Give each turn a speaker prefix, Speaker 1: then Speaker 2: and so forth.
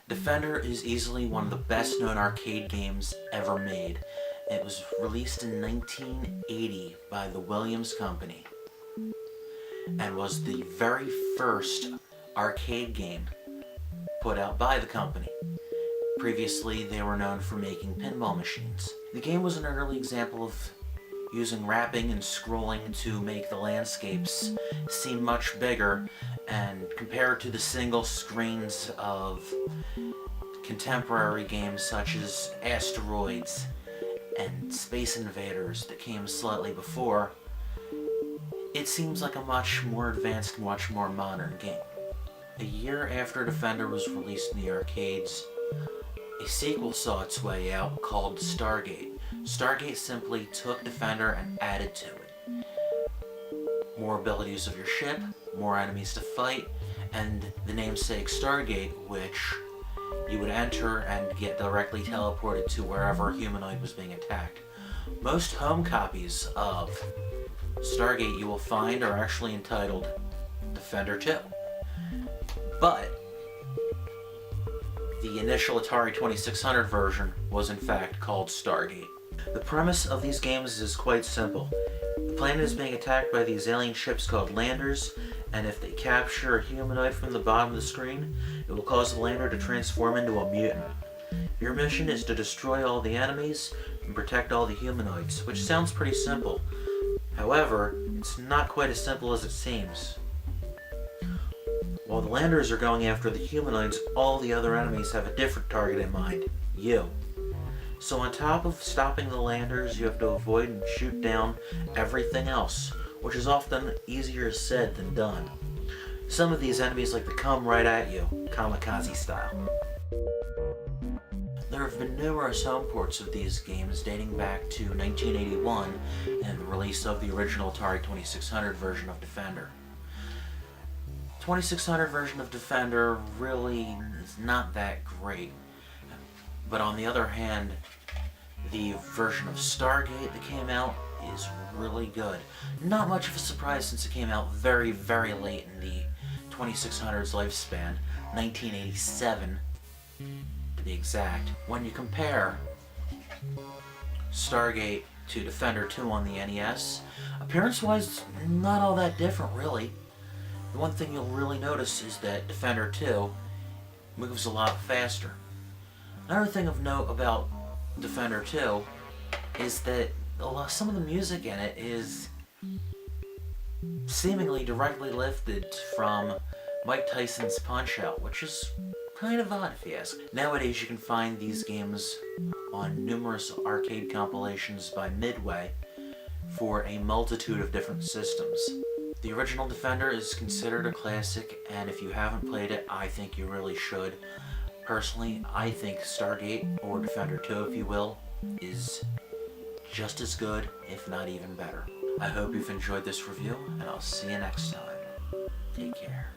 Speaker 1: Defender is easily one of the best known arcade games ever made. It was released in 1980 by the Williams Company and was the very first arcade game put out by the company. Previously, they were known for making pinball machines. The game was an early example of using wrapping and scrolling to make the landscapes seem much bigger, and compared to the single screens of contemporary games such as Asteroids and Space Invaders that came slightly before, it seems like a much more advanced, much more modern game. A year after Defender was released in the arcades, a sequel saw its way out called Stargate. Stargate simply took Defender and added to it. More abilities of your ship, more enemies to fight, and the namesake Stargate, which you would enter and get directly teleported to wherever a humanoid was being attacked. Most home copies of Stargate you will find are actually entitled Defender 2. But the initial Atari 2600 version was in fact called Stargate. The premise of these games is quite simple. The planet is being attacked by these alien ships called landers, and if they capture a humanoid from the bottom of the screen, it will cause the lander to transform into a mutant. Your mission is to destroy all the enemies and protect all the humanoids, which sounds pretty simple. However, it's not quite as simple as it seems. While the landers are going after the humanoids, all the other enemies have a different target in mind: you. So on top of stopping the landers, you have to avoid and shoot down everything else, which is often easier said than done. Some of these enemies like to come right at you, kamikaze style. There have been numerous home ports of these games dating back to 1981 and the release of the original Atari 2600 version of Defender. 2600 version of Defender really is not that great, but on the other hand, the version of Stargate that came out is really good. Not much of a surprise since it came out very, very late in the 2600's lifespan, 1987 to be exact. When you compare Stargate to Defender 2 on the NES, appearance-wise, not all that different really. The one thing you'll really notice is that Defender 2 moves a lot faster. Another thing of note about Defender 2 is that some of the music in it is seemingly directly lifted from Mike Tyson's Punch-Out!, which is kind of odd if you ask. Nowadays you can find these games on numerous arcade compilations by Midway for a multitude of different systems. The original Defender is considered a classic, and if you haven't played it, I think you really should. Personally, I think Stargate, or Defender 2 if you will, is just as good, if not even better. I hope you've enjoyed this review, and I'll see you next time. Take care.